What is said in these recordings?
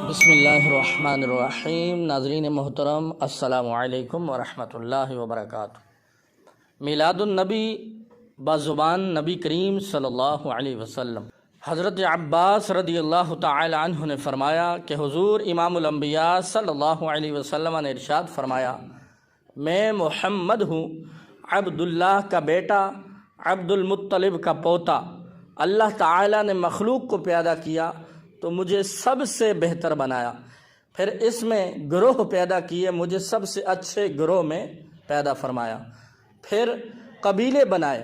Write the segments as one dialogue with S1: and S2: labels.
S1: بسم اللہ الرحمن الرحیم۔ ناظرین محترم، السلام علیکم ورحمۃ اللہ وبرکاتہ۔ میلاد النبی بزبان نبی کریم صلی اللہ علیہ وسلم۔ حضرت عباس رضی اللہ تعالی عنہ نے فرمایا کہ حضور امام الانبیاء صلی اللہ علیہ وسلم نے ارشاد فرمایا، میں محمد ہوں، عبداللہ کا بیٹا، عبد المطلب کا پوتا۔ اللہ تعالی نے مخلوق کو پیدا کیا تو مجھے سب سے بہتر بنایا، پھر اس میں گروہ پیدا کیے، مجھے سب سے اچھے گروہ میں پیدا فرمایا، پھر قبیلے بنائے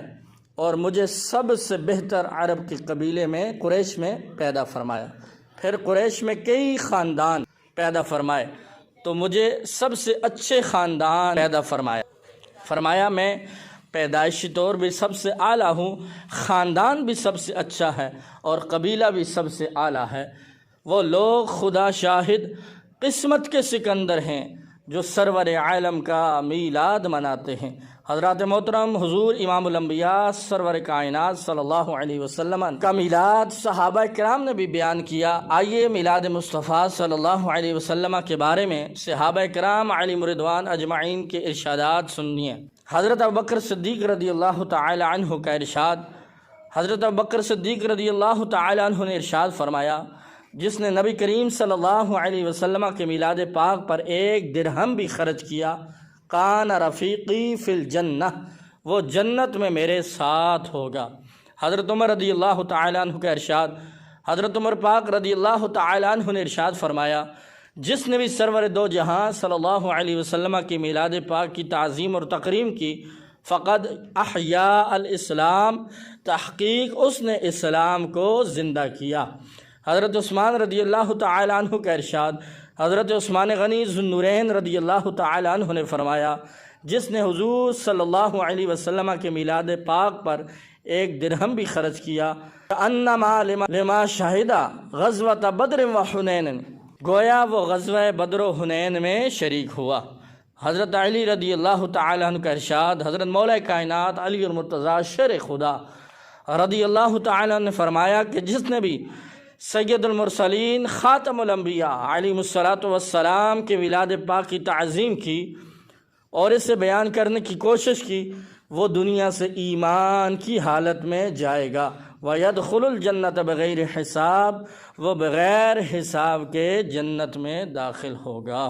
S1: اور مجھے سب سے بہتر عرب کے قبیلے میں قریش میں پیدا فرمایا، پھر قریش میں کئی خاندان پیدا فرمائے تو مجھے سب سے اچھے خاندان پیدا فرمایا میں پیدائشی طور بھی سب سے اعلیٰ ہوں، خاندان بھی سب سے اچھا ہے اور قبیلہ بھی سب سے اعلیٰ ہے۔ وہ لوگ خدا شاہد قسمت کے سکندر ہیں جو سرور عالم کا میلاد مناتے ہیں۔ حضرات محترم، حضور امام الانبیاء سرور کائنات صلی اللہ علیہ وسلم کا میلاد صحابہ کرام نے بھی بیان کیا۔ آئیے میلاد مصطفیٰ صلی اللہ علیہ وسلم کے بارے میں صحابہ کرام علیہم رضوان اجمعین کے ارشادات سنیے۔ حضرت ابوبکر صدیق رضی اللہ تعالی عنہ کا ارشاد، حضرت ابوبکر صدیق رضی اللہ تعالی عنہ نے ارشاد فرمایا، جس نے نبی کریم صلی اللہ علیہ وسلم کے میلاد پاک پر 1 درہم بھی خرچ کیا، کان رفیقی فی الجنہ، وہ جنت میں میرے ساتھ ہوگا۔ حضرت عمر رضی اللہ تعالی عنہ کا ارشاد، حضرت عمر پاک رضی اللہ تعالی عنہ نے ارشاد فرمایا، جس نے بھی سرور دو جہاں صلی اللہ علیہ وسلم کی میلاد پاک کی تعظیم اور تکریم کی، فقد احیاء الاسلام، تحقیق اس نے اسلام کو زندہ کیا۔ حضرت عثمان رضی اللہ تعالی عنہ کا ارشاد، حضرت عثمان غنی ذو النورین رضی اللہ تعالی عنہ نے فرمایا، جس نے حضور صلی اللہ علیہ وسلم کے میلاد پاک پر 1 درہم بھی خرچ کیا، انما لما شہدہ غزوۃ بدر و حنین، گویا وہ غزوہ بدر و حنین میں شریک ہوا۔ حضرت علی رضی اللہ تعالی عنہ کا ارشاد، حضرت مولا کائنات علی المرتضیٰ شیر خدا رضی اللہ تعالی عنہ نے فرمایا کہ جس نے بھی سید المرسلین خاتم الانبیاء علیہ الصلاۃ والسلام کے میلاد پاک کی تعظیم کی اور اسے بیان کرنے کی کوشش کی، وہ دنیا سے ایمان کی حالت میں جائے گا، وَيَدْخُلُ الْجَنَّةَ بغیر حساب، وہ بغیر حساب کے جنت میں داخل ہوگا۔